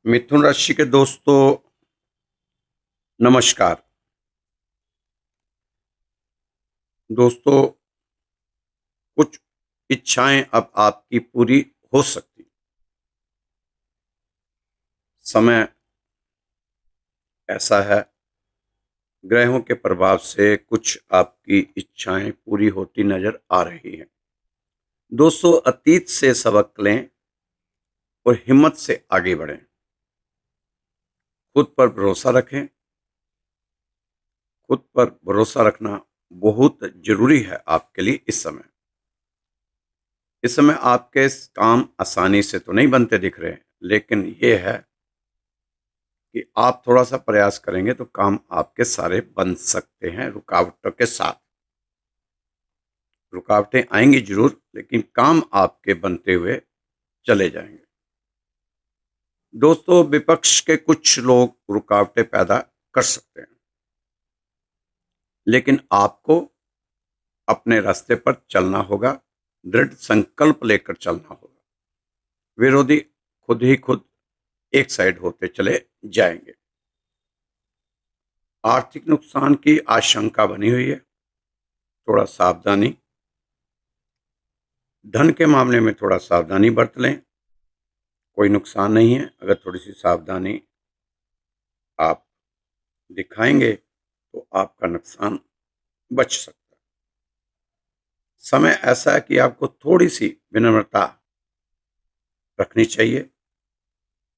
मिथुन राशि के दोस्तों, नमस्कार। दोस्तों, कुछ इच्छाएं अब आपकी पूरी हो सकती। समय ऐसा है, ग्रहों के प्रभाव से कुछ आपकी इच्छाएं पूरी होती नजर आ रही हैं। दोस्तों, अतीत से सबक लें और हिम्मत से आगे बढ़ें। खुद पर भरोसा रखें। खुद पर भरोसा रखना बहुत जरूरी है आपके लिए इस समय आपके काम आसानी से तो नहीं बनते दिख रहे, लेकिन ये है कि आप थोड़ा-सा प्रयास करेंगे तो काम आपके सारे बन सकते हैं रुकावटों के साथ। रुकावटें आएँगी ज़रूर, लेकिन काम आपके बनते हुए चले जाएँगे। दोस्तों, विपक्ष के कुछ लोग रुकावटें पैदा कर सकते हैं, लेकिन आपको अपने रास्ते पर चलना होगा, दृढ़ संकल्प लेकर चलना होगा। विरोधी खुद ही खुद एक साइड होते चले जाएँगे। आर्थिक नुकसान की आशंका बनी हुई है, थोड़ा सावधानी। धन के मामले में थोड़ा सावधानी बरत लें, कोई नुकसान नहीं है। अगर थोड़ी-सी सावधानी आप दिखाएँगे, तो आपका नुकसान बच सकता है। समय ऐसा है कि आपको थोड़ी-सी विनम्रता रखनी चाहिए,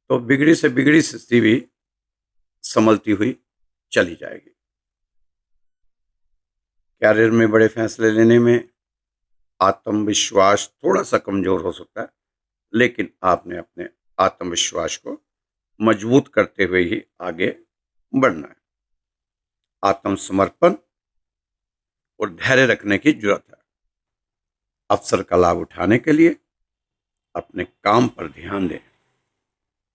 तो बिगड़ी से बिगड़ी स्थिति भी सँभलती हुई चली जाएगी। करियर में बड़े फैसले लेने में आत्मविश्वास थोड़ा-सा कमज़ोर हो सकता है, लेकिन आपने अपने आत्मविश्वास को मजबूत करते हुए ही आगे बढ़ना है। आत्मसमर्पण और धैर्य रखने की ज़रूरत है। अवसर का लाभ उठाने के लिए अपने काम पर ध्यान दें।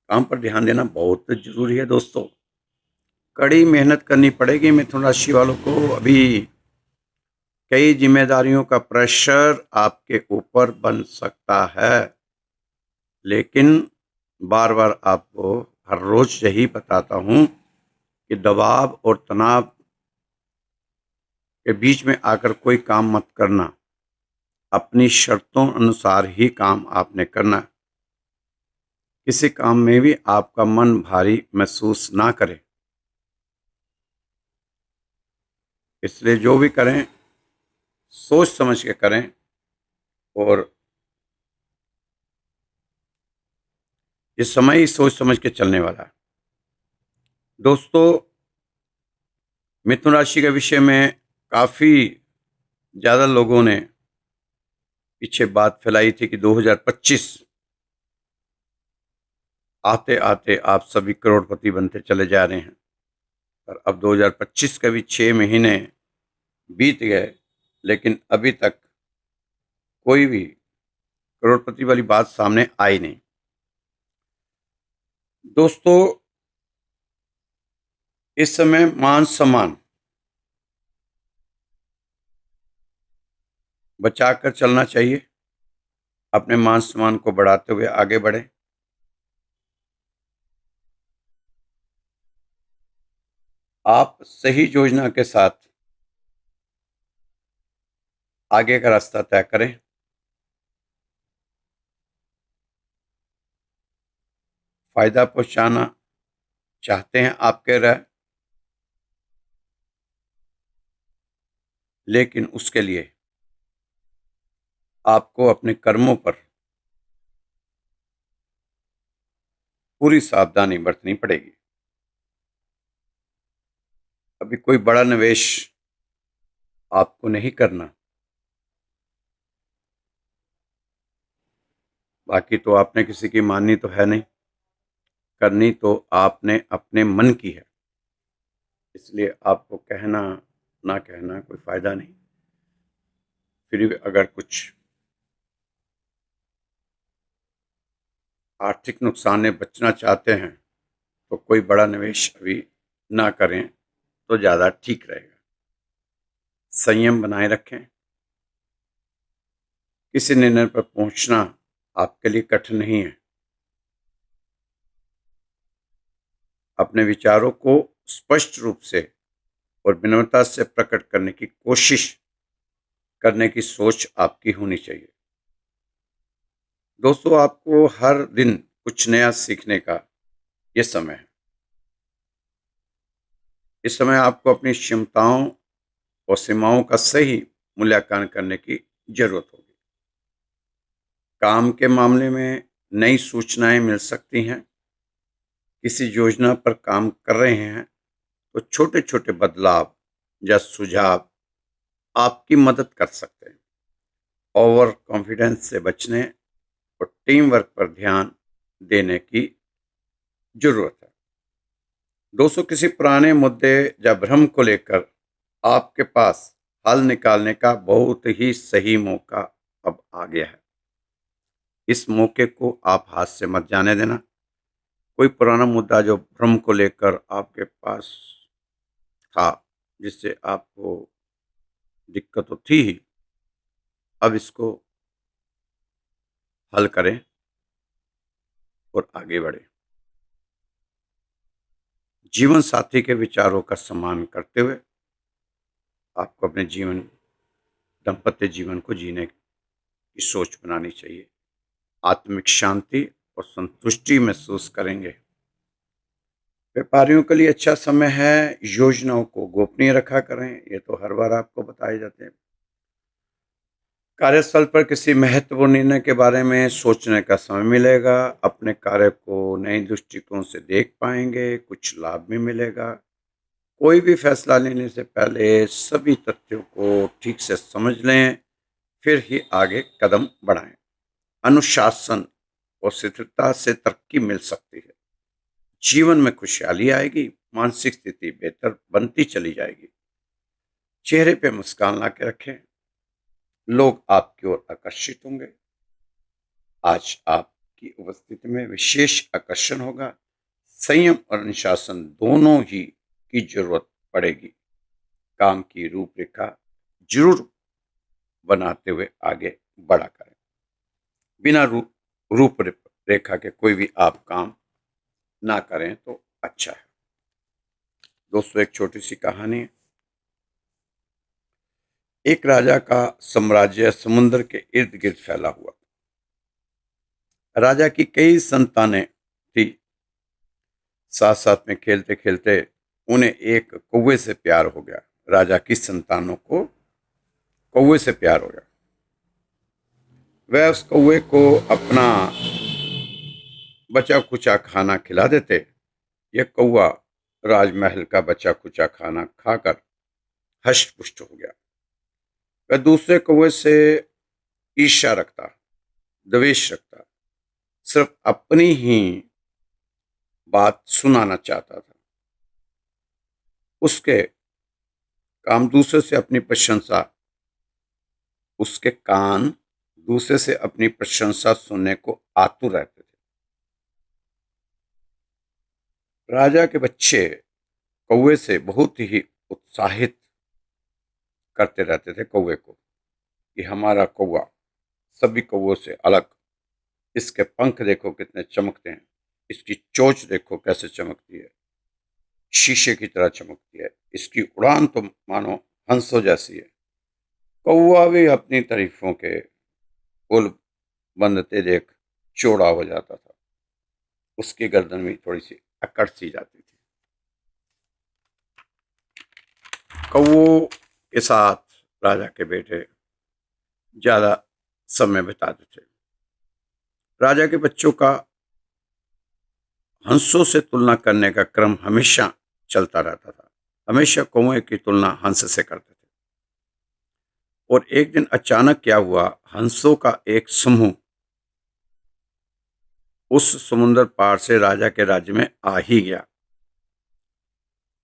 काम पर ध्यान देना बहुत ज़रूरी है दोस्तों। कड़ी मेहनत करनी पड़ेगी मिथुन राशि वालों को। अभी कई ज़िम्मेदारियों का प्रेशर आपके ऊपर बन सकता है, लेकिन बार-बार आपको हर रोज़ यही बताता हूँ कि दबाव और तनाव के बीच में आकर कोई काम मत करना। अपनी शर्तों अनुसार ही काम आपने करना है। किसी काम में भी आपका मन भारी महसूस ना करे। इसलिए जो भी करें, सोच समझ के करें। और ये समय ही सोच समझ के चलने वाला है। दोस्तों, मिथुन राशि के विषय में काफ़ी ज़्यादा लोगों ने पीछे बात फैलाई थी कि 2025 आते-आते आप सभी करोड़पति बनते चले जा रहे हैं। और अब 2025 के भी 6 महीने बीत गए, लेकिन अभी तक कोई भी करोड़पति वाली बात सामने आई नहीं। दोस्तों, इस समय मान-सम्मान बचाकर चलना चाहिए। अपने मान-सम्मान को बढ़ाते हुए आगे बढ़ें। आप सही योजना के साथ आगे का रास्ता तय करें। फ़ायदा पहुँचाना चाहते हैं आप कह रहे हैं, लेकिन उसके लिए आपको अपने कर्मों पर पूरी सावधानी बरतनी पड़ेगी। अभी कोई बड़ा निवेश आपको नहीं करना। बाकी तो आपने किसी की माननी तो है नहीं, करनी तो आपने अपने मन की है। इसलिए आपको कहना, ना कहना कोई फ़ायदा नहीं। फिर भी अगर कुछ आर्थिक नुकसान से बचना चाहते हैं, तो कोई बड़ा निवेश अभी ना करें तो ज़्यादा ठीक रहेगा। संयम बनाए रखें। किसी निर्णय पर पहुँचना आपके लिए कठिन नहीं है। अपने विचारों को स्पष्ट रूप से और विनम्रता से प्रकट करने की कोशिश करने की सोच आपकी होनी चाहिए। दोस्तों, आपको हर दिन कुछ नया सीखने का ये समय है। इस समय आपको अपनी क्षमताओं और सीमाओं का सही मूल्यांकन करने की जरूरत होगी। काम के मामले में नई सूचनाएं मिल सकती हैं। किसी योजना पर काम कर रहे हैं तो छोटे छोटे बदलाव या सुझाव आपकी मदद कर सकते हैं। ओवर कॉन्फिडेंस से बचने और टीम वर्क पर ध्यान देने की जरूरत है। दोस्तों, किसी पुराने मुद्दे या भ्रम को लेकर आपके पास हल निकालने का बहुत ही सही मौका अब आ गया है। इस मौके को आप हाथ से मत जाने देना। कोई पुराना मुद्दा जो भ्रम को लेकर आपके पास था, जिससे आपको दिक्कत तो थी ही, अब इसको हल करें और आगे बढ़ें। जीवन साथी के विचारों का सम्मान करते हुए आपको अपने दाम्पत्य जीवन को जीने की सोच बनानी चाहिए। आत्मिक शांति और संतुष्टि महसूस करेंगे। व्यापारियों के लिए अच्छा समय है। योजनाओं को गोपनीय रखा करें, ये तो हर बार आपको बताए जाते हैं। कार्यस्थल पर किसी महत्वपूर्ण निर्णय के बारे में सोचने का समय मिलेगा। अपने कार्य को नए दृष्टिकोण से देख पाएंगे, कुछ लाभ भी मिलेगा। कोई भी फैसला लेने से पहले सभी तथ्यों को ठीक से समझ लें, फिर ही आगे कदम बढ़ाएं। अनुशासन और स्थिरता से तरक्की मिल सकती है। जीवन में खुशहाली आएगी, मानसिक स्थिति बेहतर बनती चली जाएगी। चेहरे पे मुस्कान ला के रखें, लोग आपकी ओर आकर्षित होंगे। आज आपकी उपस्थिति में विशेष आकर्षण होगा। संयम और अनुशासन दोनों ही की जरूरत पड़ेगी। काम की रूपरेखा जरूर बनाते हुए आगे बढ़ा करें। बिना रूपरेखा के कोई भी आप काम ना करें तो अच्छा है। दोस्तों, एक छोटी सी कहानी है। एक राजा का साम्राज्य समुद्र के इर्द गिर्द फैला हुआ। राजा की कई संतानें थी। साथ साथ में खेलते खेलते उन्हें एक कौवे से प्यार हो गया। राजा की संतानों को कौवे से प्यार हो गया। वह उस कौवे को अपना बचा कुचा खाना खिला देते। यह कौवा राजमहल का बचा कुचा खाना खाकर हष्ट पुष्ट हो गया। वह दूसरे कौवे से ईर्ष्या रखता, द्वेष रखता, सिर्फ अपनी ही बात सुनाना चाहता था। उसके काम दूसरे से अपनी प्रशंसा उसके कान दूसरे से अपनी प्रशंसा सुनने को आतुर रहते थे। राजा के बच्चे कौवे से बहुत ही उत्साहित करते रहते थे कौवे को कि हमारा कौवा सभी कौवों से अलग। इसके पंख देखो कितने चमकते हैं, इसकी चोंच देखो कैसे चमकती है, शीशे की तरह चमकती है। इसकी उड़ान तो मानो हंसों जैसी है। कौवा भी अपनी तारीफों के पुल बंधते देख चौड़ा हो जाता था। उसकी गर्दन भी थोड़ी सी अकड़ सी जाती थी। कौवों के साथ राजा के बेटे ज्यादा समय बिताते थे। राजा के बच्चों का हंसों से तुलना करने का क्रम हमेशा चलता रहता था। हमेशा कौवे की तुलना हंस से करते थे। और एक दिन अचानक क्या हुआ, हंसों का एक समूह उस समुद्र पार से राजा के राज्य में आ ही गया।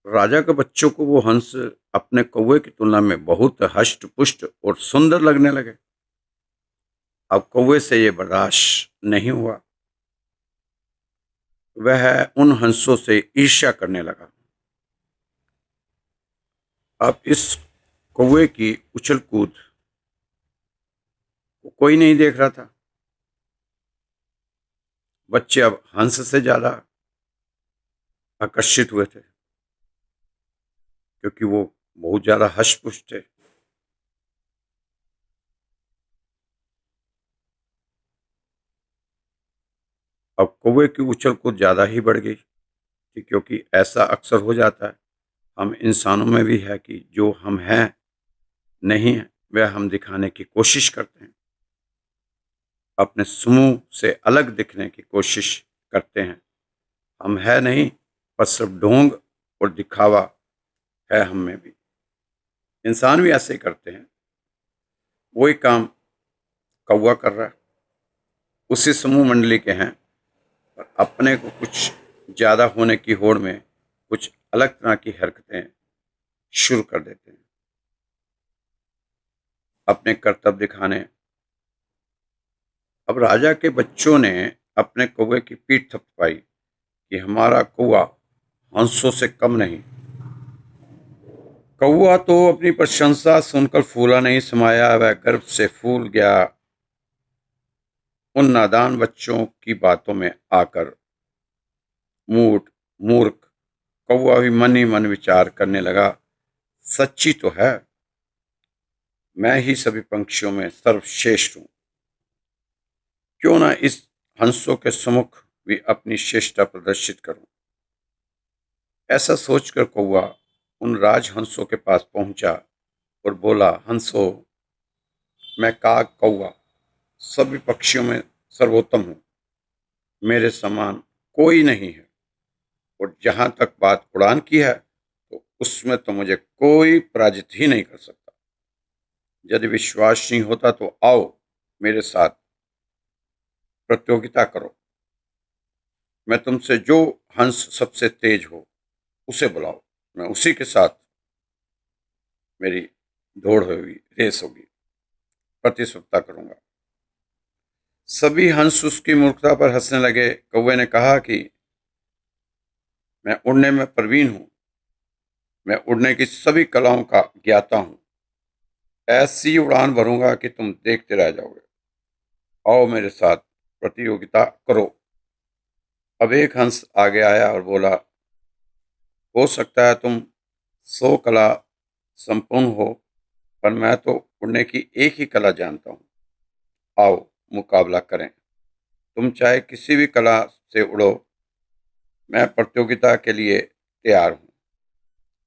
राजा के बच्चों को वो हंस अपने कौवे की तुलना में बहुत हष्ट पुष्ट और सुंदर लगने लगे। अब कौवे से ये बर्दाश्त नहीं हुआ। वह उन हंसों से ईर्ष्या करने लगा। अब इस कौवे की उछल कूद कोई नहीं देख रहा था। बच्चे अब हंस से ज्यादा आकर्षित हुए थे, क्योंकि वो बहुत ज़्यादा हष्ट-पुष्ट थे। अब कौवे की उछल-कूद ज़्यादा ही बढ़ गई थी, क्योंकि ऐसा अक्सर हो जाता है, हम इंसानों में भी है कि जो हम हैं, नहीं हैं, वह हम दिखाने की कोशिश करते हैं। अपने समूह से अलग दिखने की कोशिश करते हैं। हम है नहीं, पर सिर्फ ढोंग और दिखावा है हम में भी। इंसान भी ऐसे ही करते हैं। वही काम कौवा कर रहा है, उसी समूह मंडली के हैं, पर अपने को कुछ ज़्यादा होने की होड़ में कुछ अलग तरह की हरकतें शुरू कर देते हैं। अपने कर्तव्य दिखाने। अब राजा के बच्चों ने अपने कौवे की पीठ थपथपाई कि हमारा कौवा हंसों से कम नहीं। कौवा तो अपनी प्रशंसा सुनकर फूला नहीं समाया, वह गर्व से फूल गया। उन नादान बच्चों की बातों में आकर मूठ मूर्ख कौवा भी मन ही मन विचार करने लगा, सच्ची तो है, मैं ही सभी पंक्षियों में सर्वश्रेष्ठ हूँ। क्यों ना इस हंसों के सम्मुख भी अपनी श्रेष्ठता प्रदर्शित करूं। ऐसा सोचकर कौवा उन राजहंसों के पास पहुंचा और बोला, हंसो, मैं काग कौवा सभी पक्षियों में सर्वोत्तम हूँ। मेरे समान कोई नहीं है, और जहां तक बात उड़ान की है, तो उसमें तो मुझे कोई पराजित ही नहीं कर सकता। यदि विश्वास नहीं होता तो आओ मेरे साथ प्रतियोगिता करो। मैं तुमसे जो हंस सबसे तेज हो उसे बुलाओ, मैं उसी के साथ मेरी दौड़ होगी, रेस होगी, प्रतिस्पर्धा करूंगा। सभी हंस उसकी मूर्खता पर हंसने लगे। कौवे ने कहा कि मैं उड़ने में प्रवीण हूं, मैं उड़ने की सभी कलाओं का ज्ञाता हूं। ऐसी उड़ान भरूंगा कि तुम देखते रह जाओगे। आओ मेरे साथ प्रतियोगिता करो। अब एक हंस आगे आया और बोला, हो सकता है तुम 100 कला संपूर्ण हो, पर मैं तो उड़ने की एक ही कला जानता हूँ। आओ मुकाबला करें। तुम चाहे किसी भी कला से उड़ो, मैं प्रतियोगिता के लिए तैयार हूँ।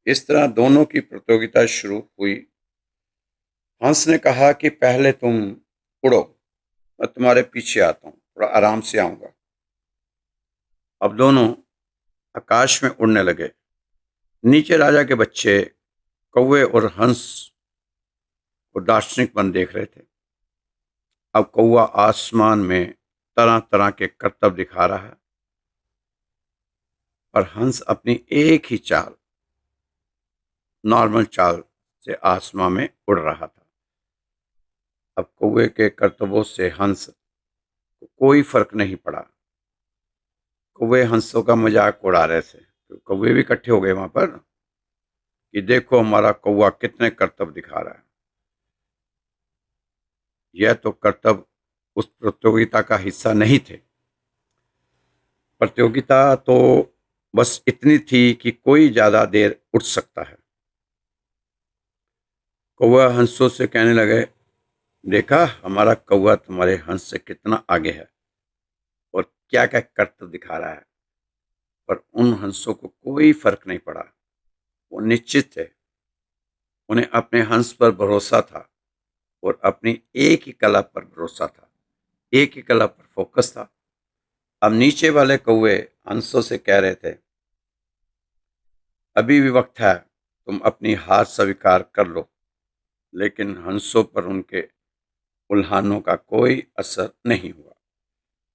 इस तरह दोनों की प्रतियोगिता शुरू हुई। हंस ने कहा कि पहले तुम उड़ो, मैं तुम्हारे पीछे आता हूँ, थोड़ा आराम से आऊंगा। अब दोनों आकाश में उड़ने लगे। नीचे राजा के बच्चे कौवे और हंस को दार्शनिक बन देख रहे थे। अब कौवा आसमान में तरह तरह के करतब दिखा रहा है, और हंस अपनी एक ही चाल, नॉर्मल चाल से आसमान में उड़ रहा था। अब कौवे के करतबों से हंस को कोई फर्क नहीं पड़ा। कौवे हंसों का मजाक उड़ा रहे थे, तो कौवे भी इकट्ठे हो गए वहां पर कि देखो हमारा कौवा कितने करतब दिखा रहा है। यह तो करतब उस प्रतियोगिता का हिस्सा नहीं थे। प्रतियोगिता तो बस इतनी थी कि कोई ज्यादा देर उड़ सकता है। कौवा हंसों से कहने लगे, देखा हमारा कौवा तुम्हारे हंस से कितना आगे है और क्या क्या करतब दिखा रहा है। पर उन हंसों को कोई फर्क नहीं पड़ा। वो निश्चित थे, उन्हें अपने हंस पर भरोसा था और अपनी एक ही कला पर भरोसा था, एक ही कला पर फोकस था। अब नीचे वाले कौवे हंसों से कह रहे थे, अभी भी वक्त है, तुम अपनी हार स्वीकार कर लो। लेकिन हंसों पर उनके उल्हानों का कोई असर नहीं हुआ,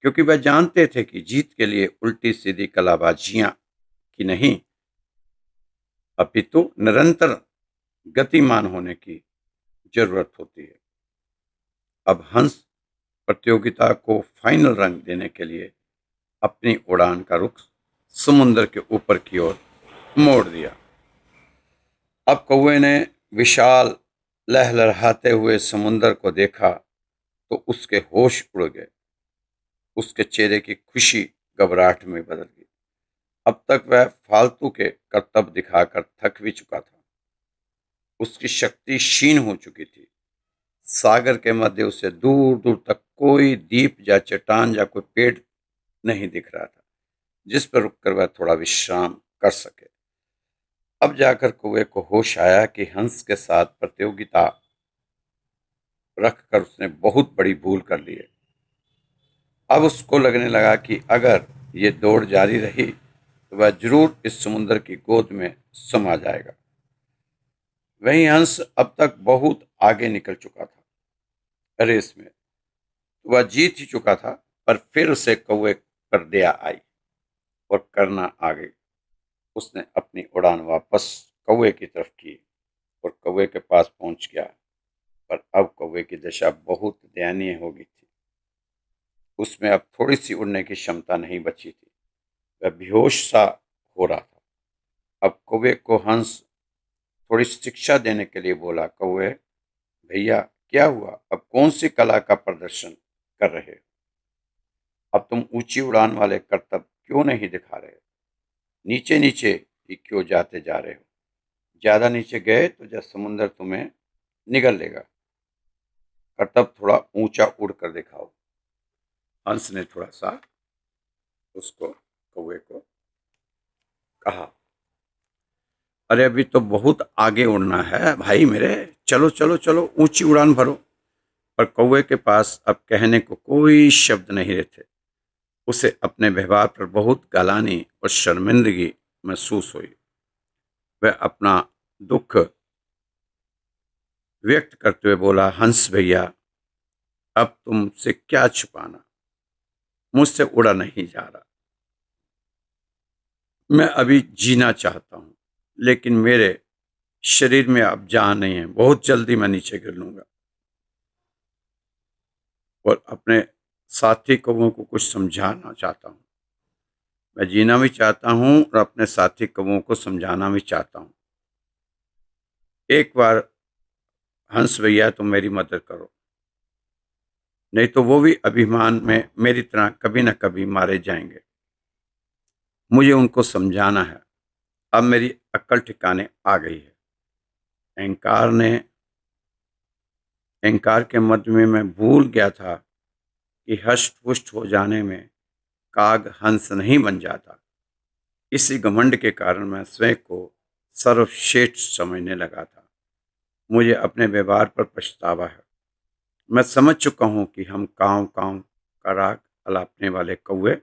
क्योंकि वह जानते थे कि जीत के लिए उल्टी सीधी कलाबाजियां की नहीं, अपितु निरंतर गतिमान होने की जरूरत होती है। अब हंस प्रतियोगिता को फाइनल रंग देने के लिए अपनी उड़ान का रुख समुद्र के ऊपर की ओर मोड़ दिया। अब कौवे ने विशाल लहलहाते हुए समुद्र को देखा तो उसके होश उड़ गए। उसके चेहरे की खुशी घबराहट में बदल गई। अब तक वह फालतू के करतब दिखाकर थक भी चुका था। उसकी शक्ति क्षीण हो चुकी थी। सागर के मध्य उसे दूर दूर तक कोई द्वीप या चट्टान या कोई पेड़ नहीं दिख रहा था जिस पर रुककर वह थोड़ा विश्राम कर सके। अब जाकर कौवे को होश आया कि हंस के साथ प्रतियोगिता रखकर उसने बहुत बड़ी भूल कर ली है। अब उसको लगने लगा कि अगर ये दौड़ जारी रही तो वह जरूर इस समुद्र की गोद में समा जाएगा। वही हंस अब तक बहुत आगे निकल चुका था रेस में, तो वह जीत ही चुका था, पर फिर उसे कौवे पर दया आई और करना आ गई। उसने अपनी उड़ान वापस कौवे की तरफ की और कौवे के पास पहुंच गया, पर अब कौवे की दशा बहुत दयनीय हो गई थी। उसमें अब थोड़ी सी उड़ने की क्षमता नहीं बची थी। वह बेहोश सा हो रहा था। अब कौवे को हंस थोड़ी शिक्षा देने के लिए बोला, कौवे भैया क्या हुआ, अब कौन सी कला का प्रदर्शन कर रहे हो? अब तुम ऊंची उड़ान वाले करतब क्यों नहीं दिखा रहे? नीचे नीचे ही क्यों जाते जा रहे हो? ज्यादा नीचे गए तो जब समुद्र तुम्हें निगल लेगा। करतब थोड़ा ऊंचा उड़ कर दिखाओ। हंस ने थोड़ा सा उसको कौवे को कहा, अरे अभी तो बहुत आगे उड़ना है भाई मेरे, चलो चलो चलो ऊंची उड़ान भरो। पर कौवे के पास अब कहने को कोई शब्द नहीं रहे थे। उसे अपने व्यवहार पर बहुत गलानी और शर्मिंदगी महसूस हुई। वह अपना दुख व्यक्त करते हुए बोला, हंस भैया अब तुमसे क्या छुपाना, मुझसे उड़ा नहीं जा रहा। मैं अभी जीना चाहता हूं, लेकिन मेरे शरीर में अब जान नहीं है। बहुत जल्दी मैं नीचे गिर लूंगा। और अपने साथी कौवों को कुछ समझाना चाहता हूं। मैं जीना भी चाहता हूं और अपने साथी कौवों को समझाना भी चाहता हूं। एक बार हंस भैया तुम मेरी मदद करो, नहीं तो वो भी अभिमान में मेरी तरह कभी न कभी मारे जाएंगे। मुझे उनको समझाना है। अब मेरी अक्ल ठिकाने आ गई है। अहंकार ने अहंकार के मध्य में मैं भूल गया था कि हष्ट पुष्ट हो जाने में काग हंस नहीं बन जाता। इसी घमंड के कारण मैं स्वयं को सर्वश्रेष्ठ समझने लगा था। मुझे अपने व्यवहार पर पछतावा है। मैं समझ चुका हूं कि हम कांव कांव का राग अलापने वाले कौवे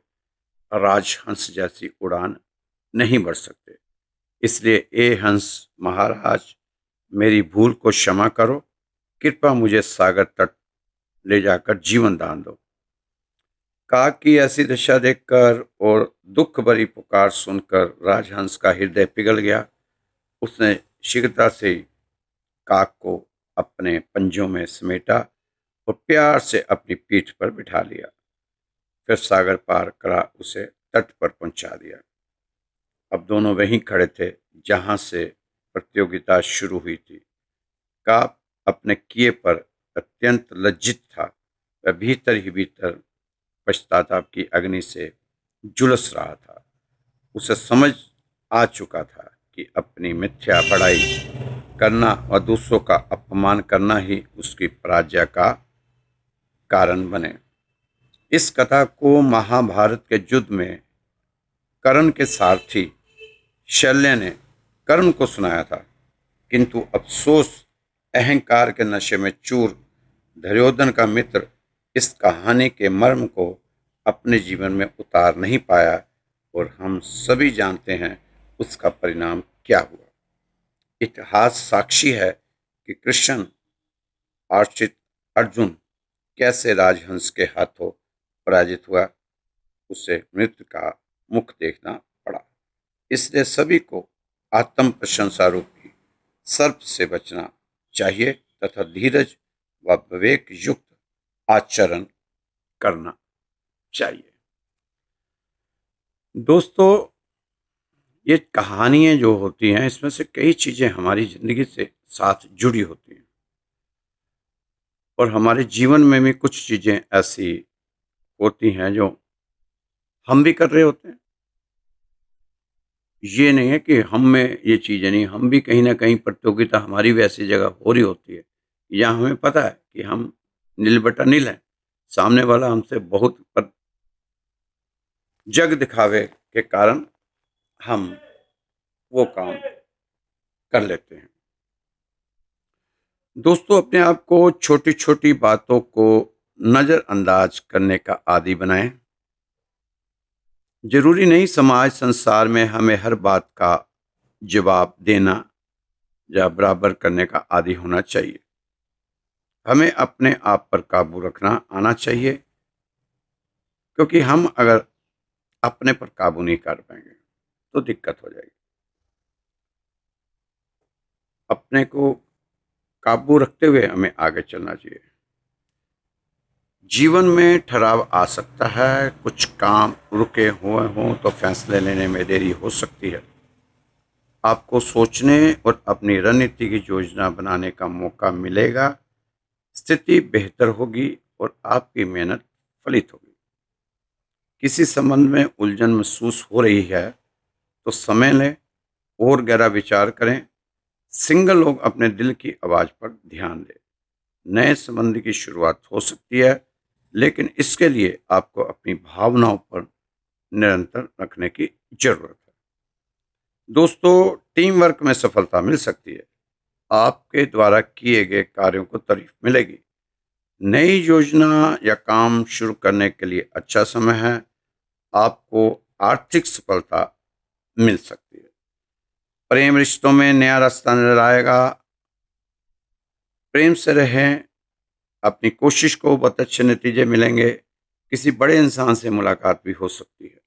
राजहंस जैसी उड़ान नहीं बढ़ सकते। इसलिए ए हंस महाराज, मेरी भूल को क्षमा करो। कृपया मुझे सागर तट ले जाकर जीवन दान दो। काग की ऐसी दशा देखकर और दुख भरी पुकार सुनकर राजहंस का हृदय पिघल गया। उसने शीघ्रता से काग को अपने पंजों में समेटा और प्यार से अपनी पीठ पर बिठा लिया। फिर सागर पार करा उसे तट पर पहुंचा दिया। अब दोनों वहीं खड़े थे जहां से प्रतियोगिता शुरू हुई थी। काग अपने किए पर अत्यंत लज्जित था। वह भीतर ही भीतर पश्चाताप की अग्नि से झुलस रहा था। उसे समझ आ चुका था कि अपनी मिथ्या बड़ाई करना और दूसरों का अपमान करना ही उसकी पराजय का कारण बने। इस कथा को महाभारत के युद्ध में कर्ण के सारथी शल्य ने कर्ण को सुनाया था, किंतु अफसोस अहंकार के नशे में चूर दुर्योधन का मित्र इस कहानी के मर्म को अपने जीवन में उतार नहीं पाया और हम सभी जानते हैं उसका परिणाम क्या हुआ। इतिहास साक्षी है कि कृष्ण आश्रित अर्जुन कैसे राजहंस के हाथों पराजित हुआ। उसे मृत्यु का मुख देखना पड़ा। इसलिए सभी को आत्म प्रशंसा रूपी सर्प से बचना चाहिए तथा धीरज व विवेक युक्त आचरण करना चाहिए। दोस्तों, ये कहानियां जो होती हैं इसमें से कई चीजें हमारी जिंदगी से साथ जुड़ी होती हैं और हमारे जीवन में भी कुछ चीजें ऐसी होती हैं जो हम भी कर रहे होते हैं ये नहीं है कि हम में ये चीज़ें नहीं, हम भी कहीं न कहीं प्रतियोगिता हमारी भी ऐसी जगह हो रही होती है, या हमें पता है कि हम नील बटा नील हैं, सामने वाला हमसे बहुत जग दिखावे के कारण हम वो काम कर लेते हैं। दोस्तों, अपने आप को छोटी-छोटी बातों को नज़रअंदाज करने का आदी बनाएँ। ज़रूरी नहीं समाज संसार में हमें हर बात का जवाब देना या बराबर करने का आदी होना चाहिए। हमें अपने आप पर काबू रखना आना चाहिए, क्योंकि हम अगर अपने पर काबू नहीं कर पाएँगे, तो दिक्कत हो जाएगी। अपने को काबू रखते हुए हमें आगे चलना चाहिए। जीवन में ठहराव आ सकता है, कुछ काम रुके हुए हों तो फैसले लेने में देरी हो सकती है। आपको सोचने और अपनी रणनीति की योजना बनाने का मौका मिलेगा, स्थिति बेहतर होगी और आपकी मेहनत फलित होगी। किसी संबंध में उलझन महसूस हो रही है, तो समय लें और गहरा विचार करें। सिंगल लोग अपने दिल की आवाज़ पर ध्यान दें। नए संबंध की शुरुआत हो सकती है, लेकिन इसके लिए आपको अपनी भावनाओं पर निरंतर रखने की जरूरत है। दोस्तों, टीम वर्क में सफलता मिल सकती है। आपके द्वारा किए गए कार्यों को तारीफ मिलेगी। नई योजना या काम शुरू करने के लिए अच्छा समय है। आपको आर्थिक सफलता मिल सकती है। प्रेम रिश्तों में नया रास्ता नजर आएगा। प्रेम से रहें, अपनी कोशिश को बहुत अच्छे नतीजे मिलेंगे। किसी बड़े इंसान से मुलाकात भी हो सकती है।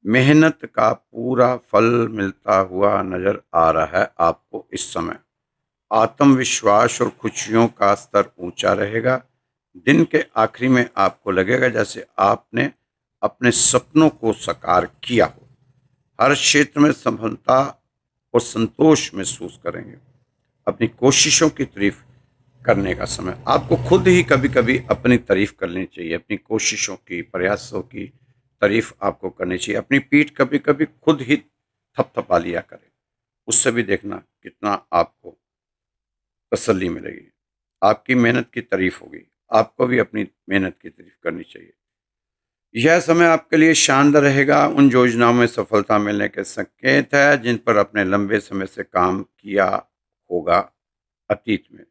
मेहनत का पूरा फल मिलता हुआ नजर आ रहा है आपको इस समय। आत्मविश्वास और खुशियों का स्तर ऊंचा रहेगा। दिन के आखिरी में आपको लगेगा जैसे आपने अपने सपनों को साकार किया हो। हर क्षेत्र में सफलता और संतोष महसूस करेंगे। अपनी कोशिशों की तारीफ करने का समय। आपको खुद ही कभी-कभी अपनी तारीफ कर लेनी चाहिए। अपनी कोशिशों की, प्रयासों की तारीफ आपको करनी चाहिए। अपनी पीठ कभी-कभी खुद ही थपथपा लिया करें। उससे भी देखना कितना आपको तसल्ली मिलेगी। आपकी मेहनत की तारीफ होगी। आपको भी अपनी मेहनत की तारीफ करनी चाहिए। यह समय आपके लिए शानदार रहेगा। उन योजनाओं में सफलता मिलने के संकेत है जिन पर आपने लंबे समय से काम किया होगा अतीत में।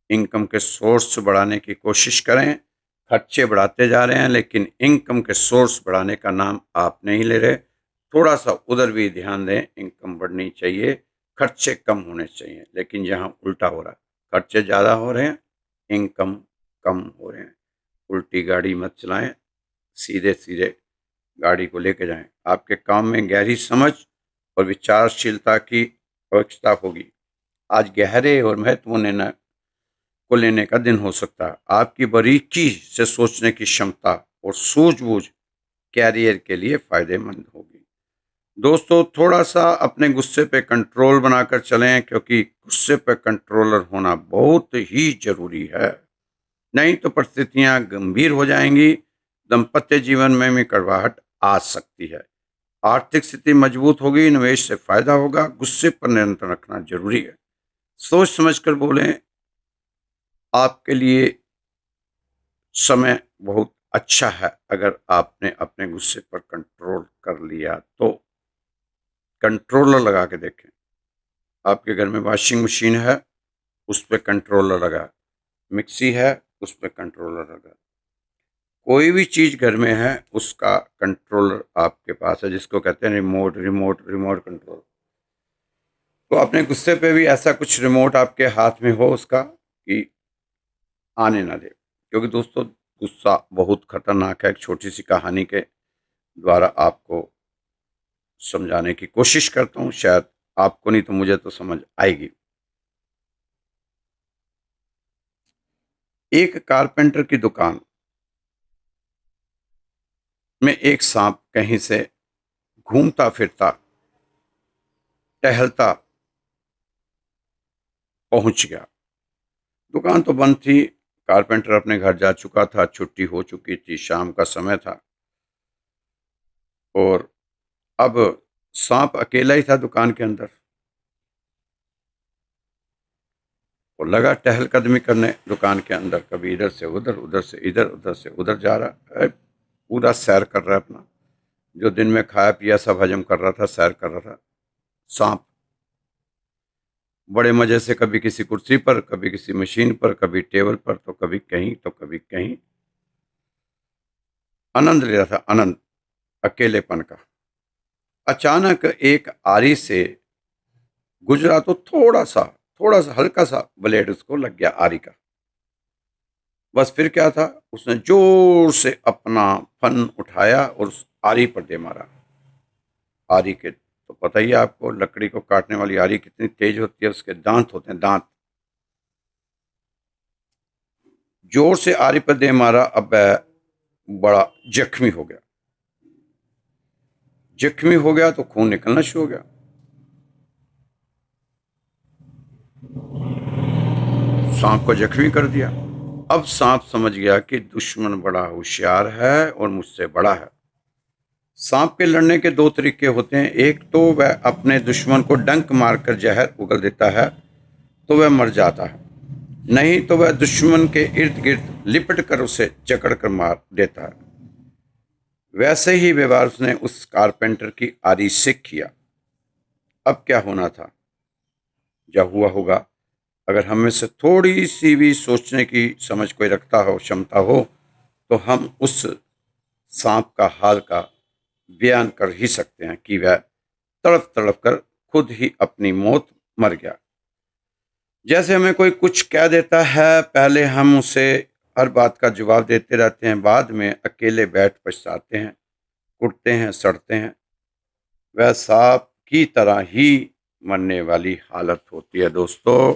इनकम के सोर्स बढ़ाने की कोशिश करें। खर्चे बढ़ाते जा रहे हैं, लेकिन इनकम के सोर्स बढ़ाने का नाम आप नहीं ले रहे। थोड़ा सा उधर भी ध्यान दें। इनकम बढ़नी चाहिए, खर्चे कम होने चाहिए, लेकिन यहाँ उल्टा हो रहा है। खर्चे ज़्यादा हो रहे हैं, इनकम कम हो रहे हैं। उल्टी गाड़ी मत चलाएं, सीधे सीधे गाड़ी को लेके जाएं। आपके काम में गहरी समझ और विचारशीलता की आवश्यकता होगी। आज गहरे और महत्वपूर्ण निर्णय को लेने का दिन हो सकता है। आपकी बारीकी से सोचने की क्षमता और सूझबूझ कैरियर के लिए फायदेमंद होगी। दोस्तों, थोड़ा सा अपने गुस्से पे कंट्रोल बनाकर चलें, क्योंकि गुस्से पे कंट्रोलर होना बहुत ही जरूरी है। नहीं तो परिस्थितियां गंभीर हो जाएंगी। दाम्पत्य जीवन में भी कड़वाहट आ सकती है। आर्थिक स्थिति मजबूत होगी, निवेश से फायदा होगा। गुस्से पर नियंत्रण रखना जरूरी है। सोच समझकर बोलें। आपके लिए समय बहुत अच्छा है। अगर आपने अपने गुस्से पर कंट्रोल कर लिया तो कंट्रोलर लगा के देखें। आपके घर में वॉशिंग मशीन है, उस पर कंट्रोलर लगा। मिक्सी है, उस पर कंट्रोलर लगा। कोई भी चीज़ घर में है, उसका कंट्रोलर आपके पास है, जिसको कहते हैं रिमोट रिमोट रिमोट कंट्रोल। तो अपने गुस्से पे भी ऐसा कुछ रिमोट आपके हाथ में हो उसका, कि आने ना दे। क्योंकि दोस्तों, गुस्सा बहुत खतरनाक है। एक छोटी सी कहानी के द्वारा आपको समझाने की कोशिश करता हूँ। शायद आपको नहीं तो मुझे तो समझ आएगी। एक कारपेंटर की दुकान में एक सांप कहीं से घूमता फिरता टहलता पहुंच गया। दुकान तो बंद थी। कारपेंटर अपने घर जा चुका था। छुट्टी हो चुकी थी, शाम का समय था। और अब सांप अकेला ही था दुकान के अंदर। वो लगा टहलकदमी करने दुकान के अंदर, कभी इधर से उधर, उधर से इधर, उधर से उधर जा रहा है, पूरा सैर कर रहा है अपना। जो दिन में खाया पिया सब हजम कर रहा था, सैर कर रहा था सांप। बड़े मजे से कभी किसी कुर्सी पर, कभी किसी मशीन पर, कभी टेबल पर, तो कभी कहीं तो कभी कहीं आनंद ले रहा था, आनंद अकेलेपन का। अचानक एक आरी से गुजरा तो थोड़ा सा हल्का सा ब्लेड उसको लग गया आरी का। बस फिर क्या था, उसने जोर से अपना फन उठाया और उस आरी पर दे मारा। आरी के तो पता ही है आपको, लकड़ी को काटने वाली आरी कितनी तेज होती है, उसके दांत होते हैं, दांत। जोर से आरी पर दे मारा। अब वह बड़ा जख्मी हो गया। जख्मी हो गया तो खून निकलना शुरू हो गया। सांप को जख्मी कर दिया। अब सांप समझ गया कि दुश्मन बड़ा होशियार है और मुझसे बड़ा है। सांप के लड़ने के दो तरीके होते हैं। एक तो वह अपने दुश्मन को डंक मारकर जहर उगल देता है तो वह मर जाता है, नहीं तो वह दुश्मन के इर्द गिर्द लिपट कर उसे जकड़ कर मार देता है। वैसे ही व्यवहार उसने उस कारपेंटर की आरी से किया। अब क्या होना था, जो हुआ होगा। अगर हम में से थोड़ी सी भी सोचने की समझ कोई रखता हो, क्षमता हो, तो हम उस सांप का हाल का बयान कर ही सकते हैं कि वह तड़प तड़प कर खुद ही अपनी मौत मर गया। जैसे हमें कोई कुछ कह देता है, पहले हम उसे हर बात का जवाब देते रहते हैं, बाद में अकेले बैठ पछताते हैं, कुटते हैं, सड़ते हैं। वह सांप की तरह ही मरने वाली हालत होती है दोस्तों।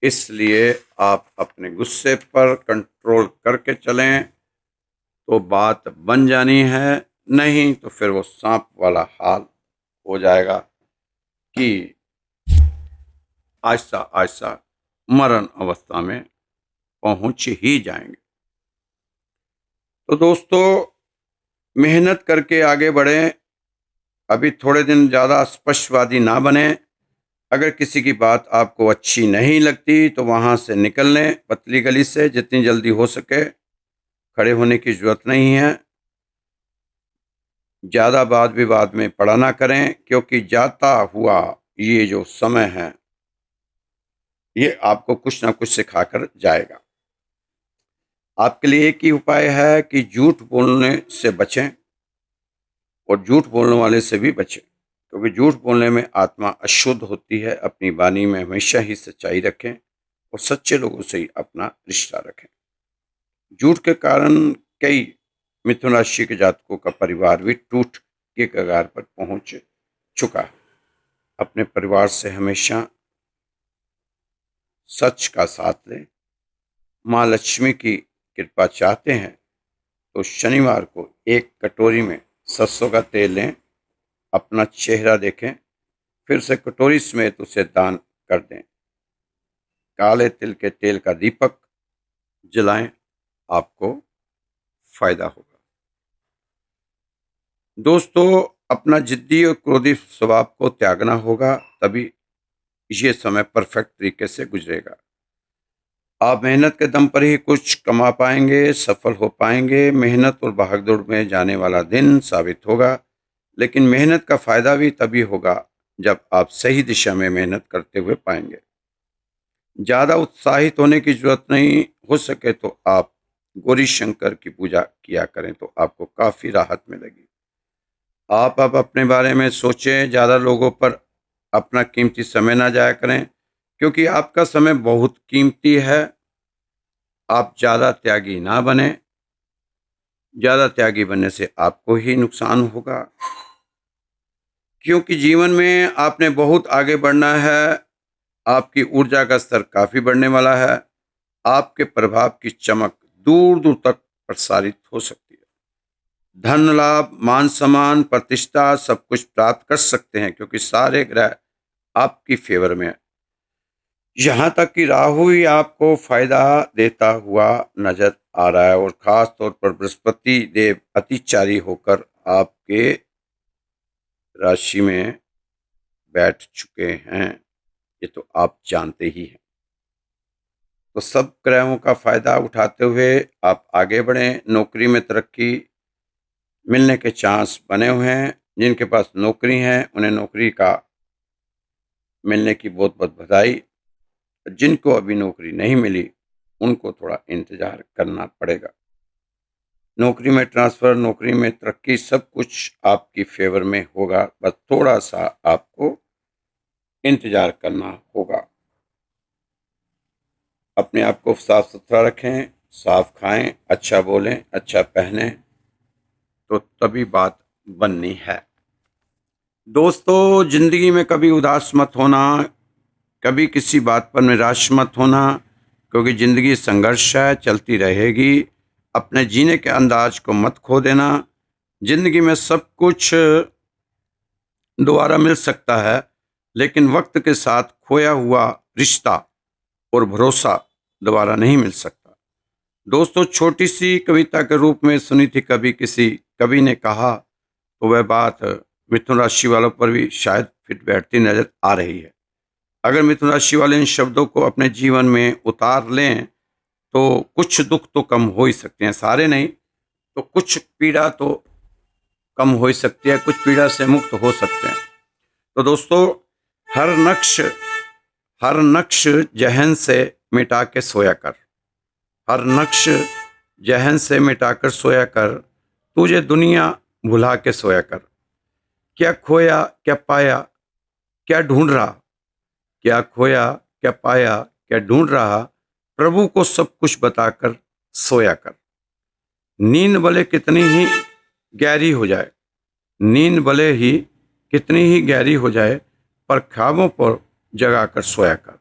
इसलिए आप अपने गुस्से पर कंट्रोल करके चलें तो बात बन जानी है, नहीं तो फिर वो सांप वाला हाल हो जाएगा कि आहिस्ता आहिस्ता मरण अवस्था में पहुंच ही जाएंगे। तो दोस्तों, मेहनत करके आगे बढ़ें। अभी थोड़े दिन ज़्यादा स्पष्टवादी ना बने। अगर किसी की बात आपको अच्छी नहीं लगती तो वहाँ से निकल लें, पतली गली से जितनी जल्दी हो सके। खड़े होने की ज़रूरत नहीं है। ज़्यादा वाद विवाद में पड़ा ना करें, क्योंकि जाता हुआ ये जो समय है ये आपको कुछ ना कुछ सिखाकर जाएगा। आपके लिए एक ही उपाय है कि झूठ बोलने से बचें और झूठ बोलने वाले से भी बचें, क्योंकि झूठ बोलने में आत्मा अशुद्ध होती है। अपनी वाणी में हमेशा ही सच्चाई रखें और सच्चे लोगों से ही अपना रिश्ता रखें। झूठ के कारण कई मिथुन राशि के जातकों का परिवार भी टूट के कगार पर पहुंच चुका है। अपने परिवार से हमेशा सच का साथ लें। माँ लक्ष्मी की कृपा चाहते हैं तो शनिवार को एक कटोरी में सरसों का तेल लें, अपना चेहरा देखें, फिर से कटोरी समेत उसे दान कर दें। काले तिल के तेल का दीपक जलाएं, आपको फायदा होगा। दोस्तों, अपना जिद्दी और क्रोधी स्वभाव को त्यागना होगा, तभी ये समय परफेक्ट तरीके से गुजरेगा। आप मेहनत के दम पर ही कुछ कमा पाएंगे, सफल हो पाएंगे। मेहनत और भागदौड़ में जाने वाला दिन साबित होगा, लेकिन मेहनत का फायदा भी तभी होगा जब आप सही दिशा में मेहनत करते हुए पाएंगे। ज़्यादा उत्साहित होने की जरूरत नहीं। हो सके तो आप गौरी शंकर की पूजा किया करें तो आपको काफ़ी राहत मिलेगी। आप अब अपने बारे में सोचें, ज़्यादा लोगों पर अपना कीमती समय ना जाया करें, क्योंकि आपका समय बहुत कीमती है। आप ज़्यादा त्यागी ना बने। ज़्यादा त्यागी बनने से आपको ही नुकसान होगा, क्योंकि जीवन में आपने बहुत आगे बढ़ना है। आपकी ऊर्जा का स्तर काफ़ी बढ़ने वाला है। आपके प्रभाव की चमक दूर दूर तक प्रसारित हो सकती है। धन लाभ, मान सम्मान, प्रतिष्ठा सब कुछ प्राप्त कर सकते हैं, क्योंकि सारे ग्रह आपकी फेवर में है। यहाँ तक कि राहु ही आपको फायदा देता हुआ नजर आ रहा है, और खास तौर पर बृहस्पति देव अतिचारी होकर आपके राशि में बैठ चुके हैं, ये तो आप जानते ही हैं। तो सब ग्रहों का फायदा उठाते हुए आप आगे बढ़ें। नौकरी में तरक्की मिलने के चांस बने हुए हैं। जिनके पास नौकरी है उन्हें नौकरी का मिलने की बहुत बहुत बधाई। जिनको अभी नौकरी नहीं मिली उनको थोड़ा इंतजार करना पड़ेगा। नौकरी में ट्रांसफर, नौकरी में तरक्की, सब कुछ आपकी फेवर में होगा। बस थोड़ा सा आपको इंतजार करना होगा। अपने आप को साफ सुथरा रखें, साफ खाएं, अच्छा बोलें, अच्छा पहने, तो तभी बात बननी है। दोस्तों, जिंदगी में कभी उदास मत होना, कभी किसी बात पर निराश मत होना, क्योंकि जिंदगी संघर्ष है, चलती रहेगी। अपने जीने के अंदाज को मत खो देना। जिंदगी में सब कुछ दोबारा मिल सकता है, लेकिन वक्त के साथ खोया हुआ रिश्ता और भरोसा दोबारा नहीं मिल सकता। दोस्तों, छोटी सी कविता के रूप में सुनी थी कभी किसी कवि ने कहा, तो वह बात मिथुन राशि वालों पर भी शायद फिट बैठती नजर आ रही है। अगर मिथुन राशि वाले इन शब्दों को अपने जीवन में उतार लें तो कुछ दुख तो कम हो ही सकते हैं, सारे नहीं तो कुछ पीड़ा तो कम हो ही सकती है, कुछ पीड़ा से मुक्त हो सकते हैं। तो दोस्तों, हर नक्श जहन से मिटा के सोया कर, हर नक्श जहन से मिटाकर सोया कर, तुझे दुनिया भुला के सोया कर। क्या खोया क्या पाया क्या ढूंढ रहा, क्या खोया क्या पाया क्या ढूंढ रहा, प्रभु को सब कुछ बताकर सोया कर। नींद भले कितनी ही गहरी हो जाए, नींद भले ही कितनी ही गहरी हो जाए, पर ख्वाबों पर जगाकर सोया कर।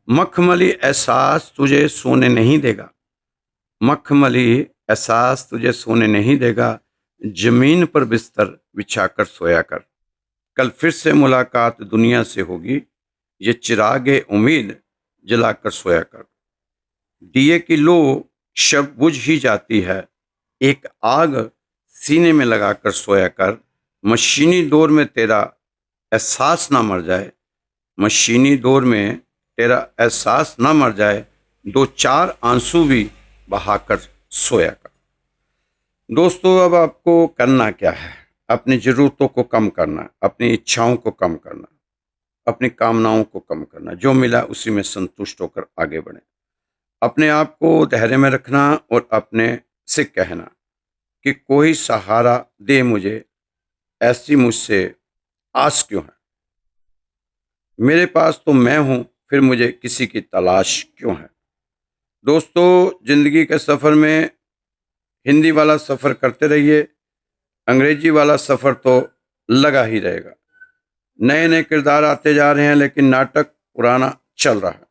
मखमली एहसास तुझे सोने नहीं देगा, मखमली एहसास तुझे सोने नहीं देगा, जमीन पर बिस्तर बिछाकर सोया कर। कल फिर से मुलाकात दुनिया से होगी, ये चिरागे उम्मीद जलाकर सोया कर। दिए की लो शब बुझ ही जाती है, एक आग सीने में लगाकर सोया कर। मशीनी दौर में तेरा एहसास ना मर जाए, मशीनी दौर में तेरा एहसास ना मर जाए, दो चार आंसू भी बहाकर सोया कर। दोस्तों, अब आपको करना क्या है? अपनी ज़रूरतों को कम करना, अपनी इच्छाओं को कम करना, अपनी कामनाओं को कम करना। जो मिला उसी में संतुष्ट होकर आगे बढ़ें। अपने आप को धैर्य में रखना और अपने से कहना कि कोई सहारा दे मुझे, ऐसी मुझसे आस क्यों है। मेरे पास तो मैं हूं, फिर मुझे किसी की तलाश क्यों है। दोस्तों, जिंदगी के सफ़र में हिंदी वाला सफ़र करते रहिए, अंग्रेजी वाला सफ़र तो लगा ही रहेगा। नए नए किरदार आते जा रहे हैं, लेकिन नाटक पुराना चल रहा है।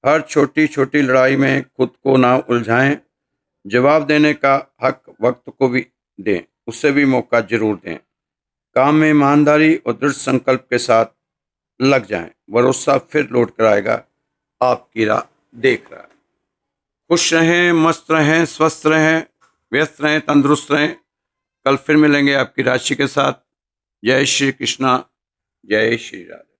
हर छोटी छोटी लड़ाई में खुद को ना उलझाएं। जवाब देने का हक वक्त को भी दें, उससे भी मौका जरूर दें। काम में ईमानदारी और दृढ़ संकल्प के साथ लग जाएं, भरोसा फिर लौट कर आएगा, आपकी राह देख रहा है। खुश रहें, मस्त रहें, स्वस्थ रहें, व्यस्त रहें, तंदुरुस्त रहें। कल फिर मिलेंगे आपकी राशि के साथ। जय श्री कृष्णा, जय श्री राधे।